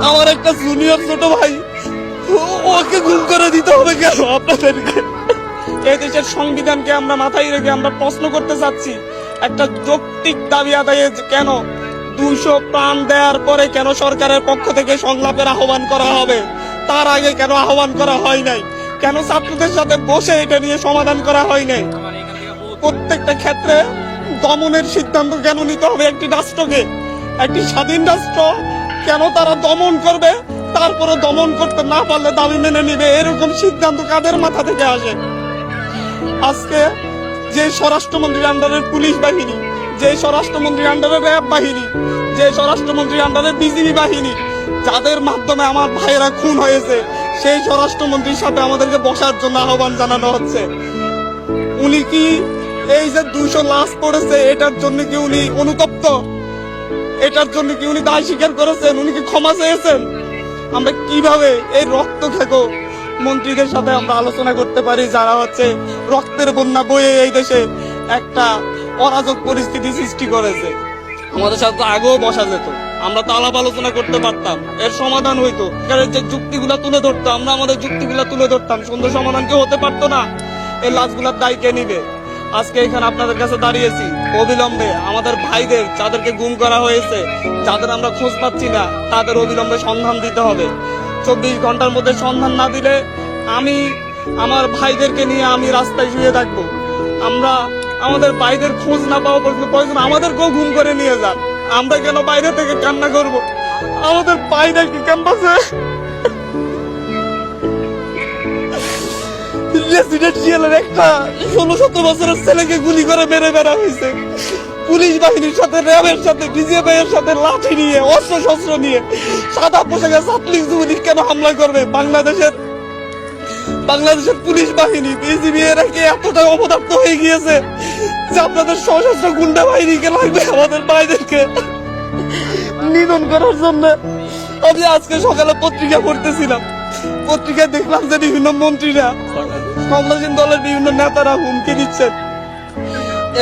আমার একটা জুনিয়র ছোট ভাই, ওকে গুম করে দিতে হবে কেন আপনাদেরকে? এই দেশের সংবিধানকে আমরা মাথায় রেখে আমরা প্রশ্ন করতে চাচ্ছি, একটা যৌক্তিক দাবি আদায়ে কেন 200 প্রাণ দেওয়ার পরে কেন সরকারের পক্ষ থেকে সংলাপের আহ্বান করা হবে? তার আগে কেন আহ্বান করা হয় নাই? কেন ছাত্রদের সাথে বসে এটা নিয়ে সমাধান করা হয় নাই? প্রত্যেকটা ক্ষেত্রে দমনের সিদ্ধান্ত কেন নিতে হবে একটি রাষ্ট্রকে? একটি স্বাধীন রাষ্ট্র কেন তারা দমন করবে, তারপরে দমন করতে না পারলে দাবি মেনে নিবে? এরকম সিদ্ধান্ত কাদের মাথা থেকে আসে? আজকে যে স্বরাষ্ট্রমন্ত্রীর আন্ডারের পুলিশ বাহিনী, যে স্বরাষ্ট্রমন্ত্রীর আন্ডারের র্যাব বাহিনী, যে স্বরাষ্ট্রমন্ত্রীর আন্ডারের বিজিবি বাহিনী, যাদের মাধ্যমে আমার ভাইয়েরা খুন হয়েছে, সেই স্বরাষ্ট্রমন্ত্রীর সাথে আমাদেরকে বসার জন্য আহ্বান জানানো হচ্ছে। উনি কি এই যে 200 লাশ পড়েছে এটার জন্য কি উনি অনুতপ্ত? এটার জন্য কি উনি দায় স্বীকার করেছেন? উনি কি ক্ষমা চেয়েছেন? আমরা কিভাবে এই রক্ত খেকো মন্ত্রীদের সাথে আমরা আলোচনা করতে পারি, যারা রক্তের বন্যা বয়ে এই দেশে একটা অরাজক পরিস্থিতি সৃষ্টি করেছে? আমাদের সাথে আগেও বসা যেত, আমরা তো আলাপ আলোচনা করতে পারতাম, এর সমাধান হইতো। যে যুক্তিগুলা তুলে ধরতো, আমরা আমাদের যুক্তিগুলা তুলে ধরতাম, সুন্দর সমাধান কেউ হতে পারতো না? এই লাশগুলার দায় কে নিবে? আজকে এখানে আপনাদের কাছে দাঁড়িয়েছি অবিলম্বে আমাদের ভাইদের, যাদেরকে গুম করা হয়েছে, যাদের আমরা খোঁজ পাচ্ছি না, তাদের অবিলম্বে সন্ধান দিতে হবে। 24 ঘন্টার মধ্যে সন্ধান না দিলে আমি আমার ভাইদেরকে নিয়ে আমি রাস্তায় শুয়ে থাকবো। আমরা আমাদের ভাইদের খোঁজ না পাওয়া পর্যন্ত প্রয়োজন আমাদেরকেও গুম করে নিয়ে যান। আমরা কেন বাইরে থেকে কান্না করব? আমাদের ভাইদেরকে ক্যাম্পাসে রেসিডেন্সিয়ালের একটা 16-17 বছরের ছেলেকে গুলি করে মেরে বেড়া হয়েছে। পুলিশ বাহিনীর সাথে, র্যাবের সাথে, বিজিবি এর সাথে লাঠি নিয়ে, অস্ত্র শস্ত্র নিয়ে সাদা পোশাকে ছাত্রলীগ যুবলীগ কেন হামলা করবে? বাংলাদেশের পুলিশ বাহিনী, বিজিবি এরা কি এতটা অপদার্থ হয়ে গিয়েছে যে আপনাদের সশস্ত্র গুন্ডা বাহিনীকে লাগবে আমাদের ভাইদেরকে নিধন করার জন্য? আমি আজকে সকালে পত্রিকা পড়তেছিলাম, পত্রিকায় দেখলাম যে বিভিন্ন মন্ত্রীরা, ক্ষমতাসীন দলের বিভিন্ন নেতারা হুমকি দিচ্ছেন,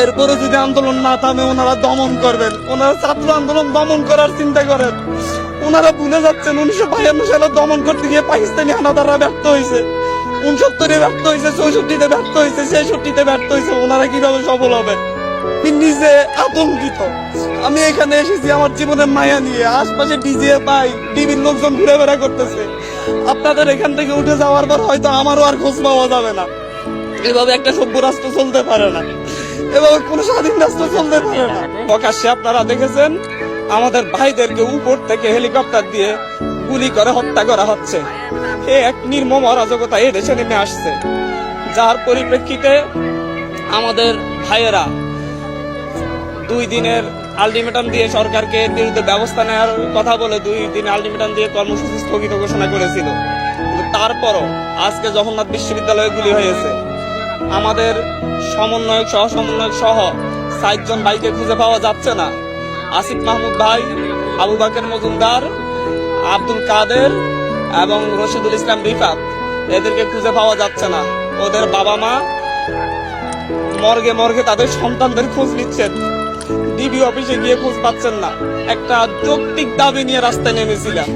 এরপরে যদি আন্দোলন না থামে ওনারা দমন করবেন। ওনারা ছাত্র আন্দোলন দমন করার চিন্তা করেন। ওনারা ভুলে যাচ্ছেন 1952 সালে দমন করতে গিয়ে পাকিস্তানি হানাদাররা ব্যর্থ হয়েছে, 69-এ ব্যর্থ হয়েছে, 64-তে ব্যর্থ হয়েছে, 66-তে ব্যর্থ হয়েছে। ওনারা কিভাবে সফল হবে? নিজে আতঙ্কিত। আমি এখানে এসেছি আমার জীবনের মায়া নিয়ে, আশপাশে ডিজিএ পাই, ডিবির লোকজন ঘুরে বেড়া করতেছে। আপনাদের এখান থেকে উঠে যাওয়ার পর হয়তো আমারও আর খোঁজ পাওয়া যাবে না। এভাবে একটা সভ্য রাষ্ট্র চলতে পারে না, এভাবে কোন স্বাধীন রাষ্ট্র চলতে পারে না। প্রকাশ্যে আপনারা দেখেছেন আমাদের ভাইদেরকে উপর থেকে হেলিকপ্টার দিয়ে গুলি করে হত্যা করা হচ্ছে। এক নির্মম অরাজকতা এই দেশে নেমে আসছে, যার পরিপ্রেক্ষিতে আমাদের ভাইয়েরা 2 দিনের আলটিমেটাম দিয়ে সরকারকে বিরুদ্ধে ব্যবস্থা নেওয়ার কথা বলে 2 দিন আলটিমেটাম দিয়ে কর্মসূচি স্থগিত ঘোষণা করেছিল। কিন্তু তারপরও আজকে জগন্নাথ বিশ্ববিদ্যালয়ে গুলি হয়েছে। আমাদের সমন্বয়ক, সহ সমন্বয়ক সহ 60 জন ভাইকে খুঁজে পাওয়া যাচ্ছে না। আসিফ মাহমুদ ভাই, আবু বাকের মজুমদার, আব্দুল কাদের এবং রশিদুল ইসলাম রিফাত, এদেরকে খুঁজে পাওয়া যাচ্ছে না। ওদের বাবা মা মর্গে মর্গে তাদের সন্তানদের খোঁজ নিচ্ছেন, ডিবি অফিসে গিয়ে খোঁজ পাচ্ছেন না। একটা যৌক্তিক দাবি নিয়ে রাস্তায় নেমেছিলাম,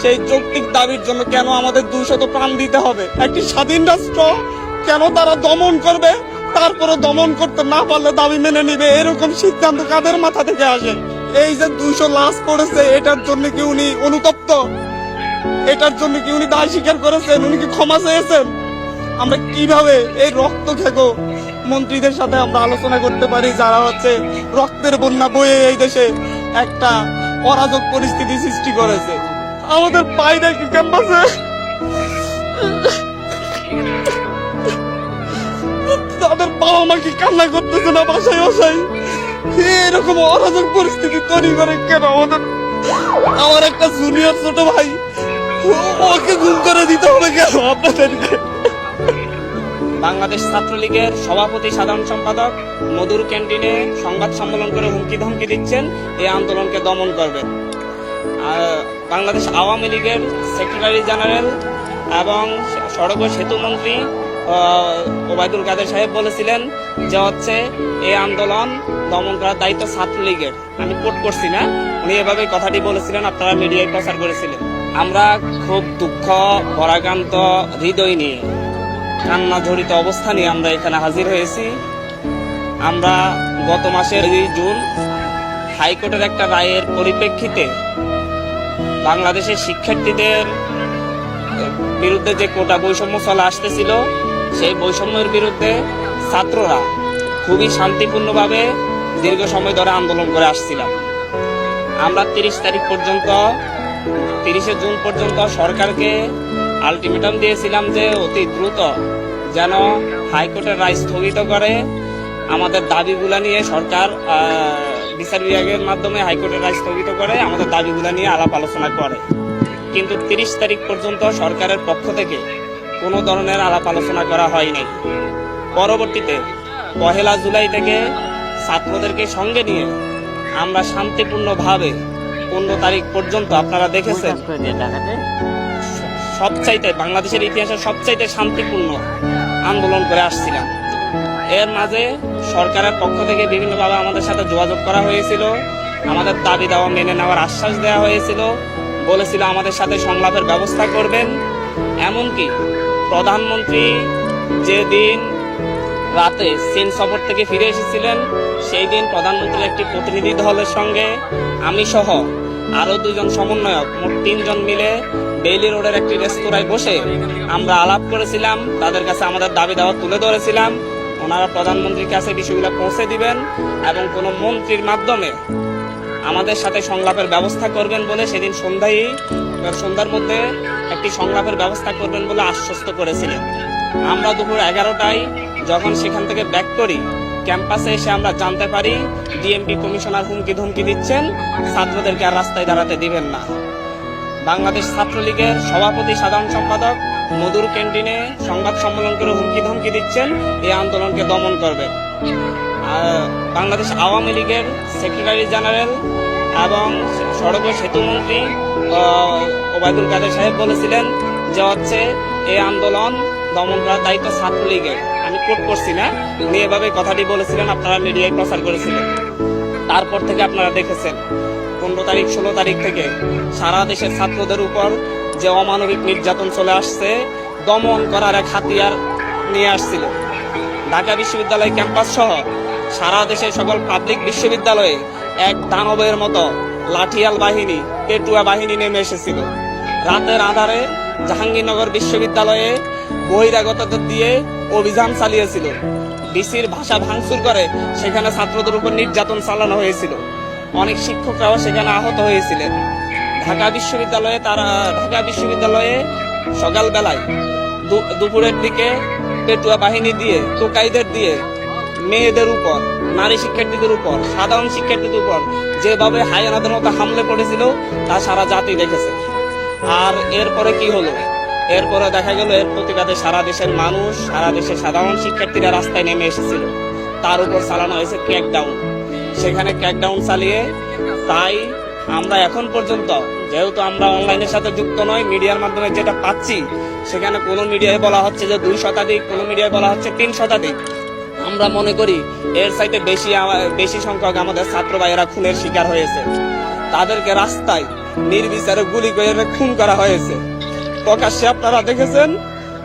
সেই যৌক্তিক দাবির জন্য কেন আমাদের 200 প্রাণ দিতে হবে? একটি স্বাধীন রাষ্ট্র কেন তারা দমন করবে, তারপরে দমন করতে না পারলে দাবি মেনে নিবে? এরকম সিদ্ধান্ত কাদের মাথা থেকে আসে? এই যে 200 লাশ পড়েছে এটার জন্য কি উনি অনুতপ্ত? এটার জন্য কি উনি দায় স্বীকার করেছেন? উনি কি ক্ষমা চেয়েছেন? আমরা কিভাবে এই রক্ত খেকো মন্ত্রীদের সাথে আমরা আলোচনা করতে পারি, যারা রক্তের বন্যা বয়ে এই দেশে একটা অরাজক পরিস্থিতি সৃষ্টি করেছে? আমাদের ভাইদেরকে ক্যাম্পাসে তাদের বাবা মা কি কান্না করতেছে না বাসায় বাসায়? এরকম অরাজক পরিস্থিতি তৈরি করে কেন আমাদের? আমার একটা জুনিয়র ছোট ভাই, ওকে গুম করে দিতে হবে কেন আপনাদেরকে? বাংলাদেশ ছাত্রলীগের সভাপতি সাধারণ সম্পাদক মধুর ক্যান্টিনে সংবাদ সম্মেলন করে হুমকি ধমকি দিচ্ছেন এই আন্দোলনকে দমন করবেন। বাংলাদেশ আওয়ামী লীগের সেক্রেটারি জেনারেল এবং সড়ক ও সেতু মন্ত্রী ওবায়দুল কাদের সাহেব বলেছিলেন যে এই আন্দোলন দমন করার দায়িত্ব ছাত্রলীগের। আমি কোট করছি না, উনি এভাবে কথাটি বলেছিলেন, আপনারা মিডিয়ায় প্রচার করেছিলেন। আমরা খুব দুঃখ পরাক্রান্ত হৃদয় নিয়ে, কান্না জড়িত অবস্থা নিয়ে আমরা এখানে হাজির হয়েছি। আমরা গত মাসের 2 জুন হাইকোর্টের একটা রায়ের পরিপ্রেক্ষিতে বাংলাদেশের শিক্ষার্থীদের বিরুদ্ধে যে কোটা বৈষম্য চলে আসতেছিল, সেই বৈষম্যের বিরুদ্ধে ছাত্ররা খুবই শান্তিপূর্ণভাবে দীর্ঘ সময় ধরে আন্দোলন করে আসছিলাম। আমরা 30 জুন পর্যন্ত সরকারকে আলটিমেটাম দিয়েছিলাম যে অতি দ্রুত যেন হাইকোর্টের রায় স্থগিত করে আমাদের দাবিগুলা নিয়ে সরকার বিচার বিভাগের মাধ্যমে হাইকোর্টের রায় স্থগিত করে আমাদের দাবিগুলা নিয়ে আলাপ আলোচনা করে। কিন্তু 30 তারিখ পর্যন্ত সরকারের পক্ষ থেকে কোনো ধরনের আলাপ আলোচনা করা হয়নি। পরবর্তীতে 1 জুলাই থেকে ছাত্রদেরকে সঙ্গে নিয়ে আমরা শান্তিপূর্ণভাবে 15 তারিখ পর্যন্ত আপনারা দেখেছেন সবচাইতে বাংলাদেশের ইতিহাসে সবচাইতে শান্তিপূর্ণ আন্দোলন করে আসছিলাম। এর মাঝে সরকারের পক্ষ থেকে বিভিন্নভাবে আমাদের সাথে যোগাযোগ করা হয়েছিল, আমাদের দাবি দাওয়া মেনে নেওয়ার আশ্বাস দেওয়া হয়েছিল, বলেছিল আমাদের সাথে সংলাপের ব্যবস্থা করবেন। এমনকি প্রধানমন্ত্রী যেদিন রাতে চীন সফর থেকে ফিরে এসেছিলেন, সেই দিন প্রধানমন্ত্রীর একটি প্রতিনিধি দলের সঙ্গে আমি সহ আরো 2 জন সমন্বয়ক মোট 3 জন মিলে বেইলি রোডের একটি রেস্তোরাঁয় বসে আমরা আলাপ করেছিলাম, তাদের কাছে আমাদের দাবি দাওয়া তুলে ধরেছিলাম। ওনারা প্রধানমন্ত্রীর কাছে বিষয়গুলো পৌঁছে দিবেন এবং কোনো মন্ত্রীর মাধ্যমে আমাদের সাথে সংলাপের ব্যবস্থা করবেন বলে সেদিন সন্ধ্যার মধ্যে একটি সংলাপের ব্যবস্থা করবেন বলে আশ্বস্ত করেছিলেন। আমরা দুপুর 11টায় যখন সেখান থেকে ব্যাক করি, ক্যাম্পাসে এসে আমরা জানতে পারি ডিএমপি কমিশনার হুমকি ধমকি দিচ্ছেন, ছাত্রদেরকে আর রাস্তায় দাঁড়াতে দিবেন না। বাংলাদেশ ছাত্রলীগের সভাপতি সাধারণ সম্পাদক মধুর ক্যান্টিনে সংবাদ সম্মেলন করে হুমকি ধমকি দিচ্ছেন এই আন্দোলনকে দমন করবেন। বাংলাদেশ আওয়ামী লীগের সেক্রেটারি জেনারেল এবং সড়ক ও সেতু মন্ত্রী ওবায়দুল কাদের সাহেব বলেছিলেন যে হচ্ছে এই আন্দোলন দমন করার দায়িত্ব ছাত্রলীগের। আমি কোট করছি না, উনি এভাবে কথাটি বলেছিলেন, আপনারা মিডিয়ায় প্রচার করেছিলেন। তারপর থেকে আপনারা দেখেছেন 15 তারিখ 16 তারিখ থেকে সারা দেশের ছাত্রদের উপর যে অমানবিক নির্যাতন চলে আসছে, দমন করার এক হাতিয়ার নিয়ে আসছিল। ঢাকা বিশ্ববিদ্যালয় ক্যাম্পাস সহ সারা দেশের সকল পাবলিক বিশ্ববিদ্যালয়ে এক দানবের মতো লাঠিয়াল বাহিনী, পেটুয়া বাহিনী নেমে এসেছিল। রাতের আধারে জাহাঙ্গীরনগর বিশ্ববিদ্যালয়ে বহিরাগতদের দিয়ে অভিযান চালিয়েছিল। ডিসির ভাষা ভাঙচুর করে সেখানে ছাত্রদের উপর নির্যাতন চালানো হয়েছিল। অনেক শিক্ষকরাও সেখানে আহত হয়েছিলেন। ঢাকা বিশ্ববিদ্যালয়ে সকালবেলায় দুপুরের দিকে পেটুয়া বাহিনী দিয়ে, টোকাইদের দিয়ে মেয়েদের উপর, নারী শিক্ষার্থীদের উপর, সাধারণ শিক্ষার্থীদের উপর যেভাবে হায়ানাদের মতো হামলে পড়েছিল তা সারা জাতি দেখেছে। আর এরপরে কি হলো? এরপরে দেখা গেল এর প্রতিবাদে সারা দেশের মানুষ, সারা দেশের সাধারণ শিক্ষার্থীরা রাস্তায় নেমে এসেছিল। তার উপর চালানো হয়েছে ক্র্যাকডাউন। সেখানে ক্র্যাকডাউন চালিয়ে তাই আমরা এখন পর্যন্ত, যেহেতু আমরা অনলাইনের সাথে যুক্ত নয়, মিডিয়ার মাধ্যমে যেটা পাচ্ছি সেখানে কোনো মিডিয়ায় বলা হচ্ছে যে 2 শতাধিক, কোনো মিডিয়ায় বলা হচ্ছে 3 শতাধিক। আমরা মনে করি এর চাইতে বেশি সংখ্যক আমাদের ছাত্র ভাইয়েরা খুনের শিকার হয়েছে। তাদেরকে রাস্তায় নির্বিচারে গুলি করে খুন করা হয়েছে। প্রকাশ্যে আপনারা দেখেছেন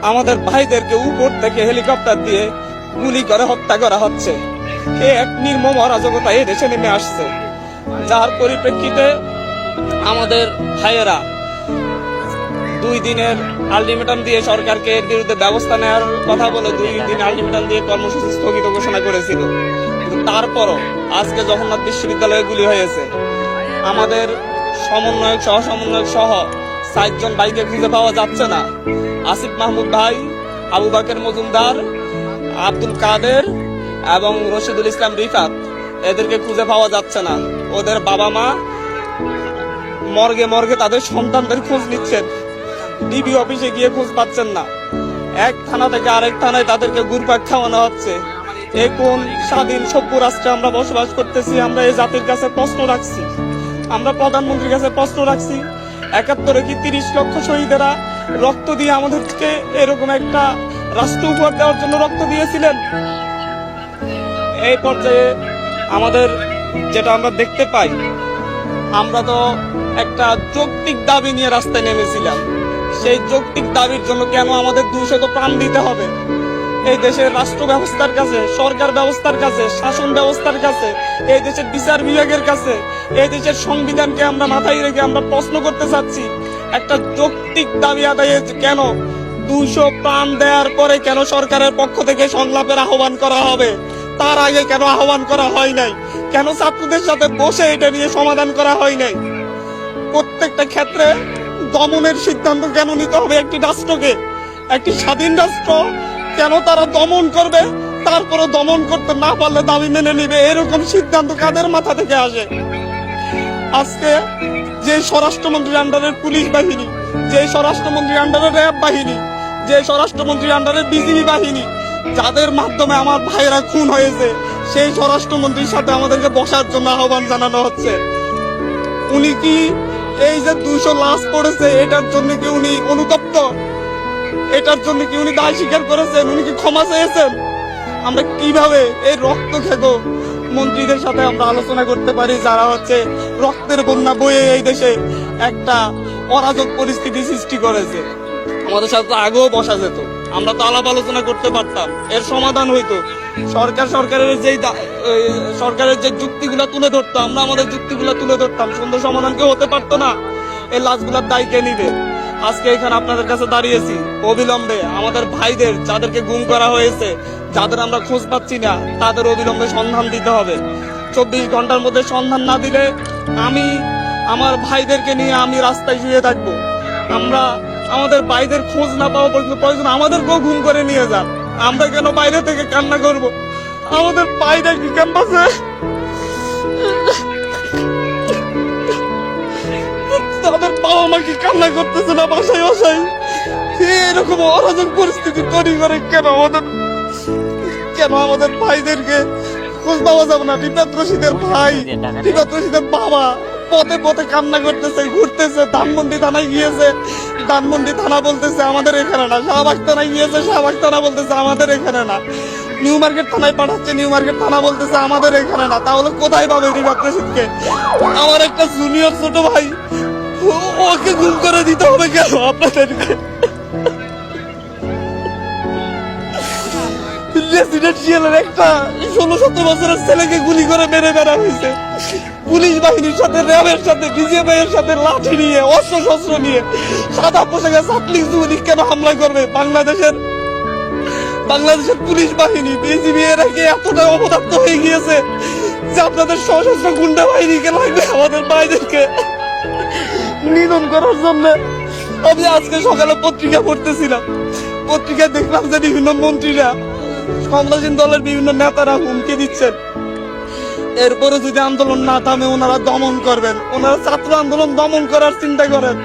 আমাদের ভাইদেরকে উপর থেকে হেলিকপ্টার দিয়ে গুলি করে হত্যা করা হচ্ছে। এক নির্মম অরাজকতা এই দেশে নেমে আসছে, যার পরিপ্রেক্ষিতে আমাদের ভাইয়েরা 2 দিনের আলটিমেটাম দিয়ে সরকারকে এর বিরুদ্ধে ব্যবস্থা নেওয়ার কথা বলে 2 দিন আলটিমেটাম দিয়ে কর্মসূচি স্থগিত ঘোষণা করেছিল। কিন্তু তারপরও আজকে জগন্নাথ বিশ্ববিদ্যালয়ে গুলি হয়েছে। আমাদের সমন্বয়ক সহ 7 জন ভাইকে খুঁজে পাওয়া যাচ্ছে না। আসিফ মাহমুদ ভাই, আবু বাকের মজুমদার, আব্দুল কাদের এবং রশিদুল ইসলাম রিফাত, এদেরকে খুঁজে পাওয়া যাচ্ছে না। ওদের বাবা মা মর্গে তাদের সন্তানদের খোঁজ নিচ্ছেন, ডিবি অফিসে গিয়ে খোঁজ পাচ্ছেন না। এক থানা থেকে আরেক থানায় তাদেরকে ঘুরপাক খাওয়ানো হচ্ছে। এই কোন স্বাধীন সভ্য রাষ্ট্রে আমরা বসবাস করতেছি? আমরা এই জাতির কাছে প্রশ্ন রাখছি, আমরা প্রধানমন্ত্রীর কাছে প্রশ্ন রাখছি। 71-এ কি 30 লক্ষ শহীদেরা রক্ত দিয়ে আমাদেরকে এরকম একটা রাষ্ট্র উপহার দেওয়ার জন্য রক্ত দিয়েছিলেন? এই পর্যায়ে আমাদের যেটা আমরা দেখতে পাই আমরা তো একটা যৌক্তিক দাবি নিয়ে রাস্তায় নেমেছিলাম। সেই যৌক্তিক দাবির জন্য কেন আমাদের 200 প্রাণ দিতে হবে? এই দেশের রাষ্ট্র ব্যবস্থার কাছে, সরকার ব্যবস্থার কাছে, শাসন ব্যবস্থার কাছে, এই দেশের বিচার বিভাগের কাছে, এই দেশের সংবিধানকে আমরা মাথায় রেখে আমরা প্রশ্ন করতে চাচ্ছি, একটা যৌক্তিক দাবি আদায়ে কেন 200 প্রাণ দেওয়ার পরে কেন সরকারের পক্ষ থেকে সংলাপের আহ্বান করা হবে? তার আগে কেন আহ্বান করা হয় নাই? কেন ছাত্রদের সাথে বসে এটা নিয়ে সমাধান করা হয় নাই? প্রত্যেকটা ক্ষেত্রে দমনের সিদ্ধান্ত কেন নিতে হবে একটি রাষ্ট্রকে? একটি স্বাধীন রাষ্ট্র কেন তারা দমন করবে, তারপরে দমন করতে না পারলে দাবি মেনে নিবে? এরকম সিদ্ধান্ত কাদের মাথা থেকে আসে? আজকে যে স্বরাষ্ট্রমন্ত্রীর আন্ডারের পুলিশ বাহিনী, যে স্বরাষ্ট্রমন্ত্রীর আন্ডারের র্যাব বাহিনী, যে স্বরাষ্ট্রমন্ত্রীর আন্ডারের বিজিবি বাহিনী, যাদের মাধ্যমে আমার ভাইয়েরা খুন হয়েছে, সেই স্বরাষ্ট্রমন্ত্রীর সাথে আমাদেরকে বসার জন্য আহ্বান জানানো হচ্ছে। উনি কি এই যে 200 লাশ পড়েছে এটার জন্য কি উনি অনুতপ্ত? এটার জন্য কি উনি দায় স্বীকার করেছেন? উনি কি ক্ষমা চেয়েছেন? আমরা কিভাবে এই রক্ত খেকো মন্ত্রীদের সাথে আমরা আলোচনা করতে পারি, যারা হচ্ছে রক্তের বন্যা বয়ে এই দেশে একটা অরাজক পরিস্থিতি সৃষ্টি করেছে? আমাদের সাথে তো আগেও বসা যেত, আমরা তো আলাপ আলোচনা করতে পারতাম, এর সমাধান হইতো। সরকারের যে যুক্তিগুলা তুলে ধরতো, আমরা আমাদের যুক্তিগুলা তুলে ধরতাম, সুন্দর সমাধান কেউ হতে পারতো না। এই লাশগুলার দায় কে নিবে? আজকে এখানে আপনাদের কাছে দাঁড়িয়েছি অবিলম্বে আমাদের ভাইদের, যাদেরকে গুম করা হয়েছে, যাদের আমরা খোঁজ পাচ্ছি না, তাদের অবিলম্বে সন্ধান দিতে হবে। 24 ঘন্টার মধ্যে সন্ধান না দিলে আমি আমার ভাইদেরকে নিয়ে আমি রাস্তায় শুয়ে থাকবো। আমরা আমাদের ভাইদের খোঁজ না পাওয়া পর্যন্ত প্রয়োজন আমাদেরকেও গুম করে নিয়ে যান। আমরা কেন বাইরে থেকে কান্না করব? আমাদের ভাইরা কি ক্যাম্পাসে, তাদের বাবা মা কি কান্না করতেছে না বাসায় বাসায়? এরকম অরাজক পরিস্থিতি তৈরি করে কেন আমাদের ভাইদেরকে খোঁজ পাওয়া যাবে না? রিফাত রশিদের ভাই, রিফাত রশিদের বাবা পথে পথে কান্না করতেছে, ঘুরতেছে। ধানমন্ডি থানায় গিয়েছে, ধানমন্ডি থানা বলতেছে আমাদের এখানে না। শাহবাগ থানায় গিয়েছে, শাহবাগ থানা বলতেছে আমাদের এখানে না। নিউ মার্কেট থানায় পাঠাচ্ছে, নিউ মার্কেট থানা বলতেছে আমাদের এখানে না। তাহলে কোথায় পাবে রিফাত রশিদকে? আমার একটা জুনিয়র ছোট ভাই, ওকে গুম করে দিতে হবে কেন আপনাদেরকে? রেসিডেন্সিয়ালের একটা 16-17 বছরের ছেলেকে গুলি করে মেরে বেড়া হয়েছে। পুলিশ বাহিনীর সাথে, র্যাবের সাথে, বিজিবি এর সাথে লাঠি নিয়ে, অস্ত্র শস্ত্র নিয়ে সাদা পোশাকে ছাত্রলীগ যুবলীগ কেন হামলা করবে? বাংলাদেশের পুলিশ বাহিনী, বিজিবি এরা কি এতটা অপদার্থ হয়ে গিয়েছে যে আপনাদের সশস্ত্র গুন্ডা বাহিনীকে লাগবে আমাদের ভাইদেরকে নিধন করার জন্য? আমি আজকে সকালে পত্রিকা পড়তেছিলাম, পত্রিকায় দেখলাম যে বিভিন্ন মন্ত্রীরা, ক্ষমতাসীন দলের বিভিন্ন নেতারা হুমকি দিচ্ছেন এরপরে যদি আন্দোলন না থামে ওনারা দমন করবেন। ওনারা ছাত্র আন্দোলন দমন করার চিন্তা করেন।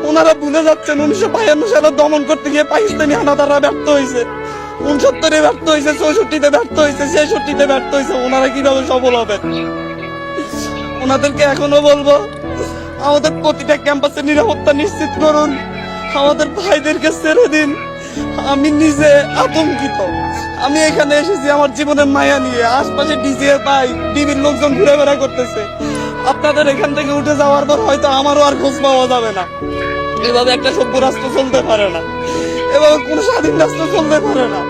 ওনারা ভুলে যাচ্ছেন 1952 সালে দমন করতে গিয়ে পাকিস্তানি হানাদাররা ব্যর্থ হয়েছে, 69-এ ব্যর্থ হয়েছে, 64-তে ব্যর্থ হয়েছে, 66-তে ব্যর্থ হয়েছে। ওনারা কিভাবে সফল হবেন? ওনাদেরকে এখনো বলবো, আমাদের প্রতিটা ক্যাম্পাসে নিরাপত্তা নিশ্চিত করুন, আমাদের ভাইদেরকে ছেড়ে দিন। আমি নিজে আতঙ্কিত। আমি এখানে এসেছি আমার জীবনের মায়া নিয়ে। আশপাশে ডিজে পাই, ডিবির লোকজন ঘুরে বেড়া করতেছে। আপনাদের এখান থেকে উঠে যাওয়ার পর হয়তো আমারও আর খোঁজ পাওয়া যাবে না। এভাবে একটা সভ্য রাষ্ট্র চলতে পারে না, এভাবে কোন স্বাধীন রাষ্ট্র চলতে পারে না।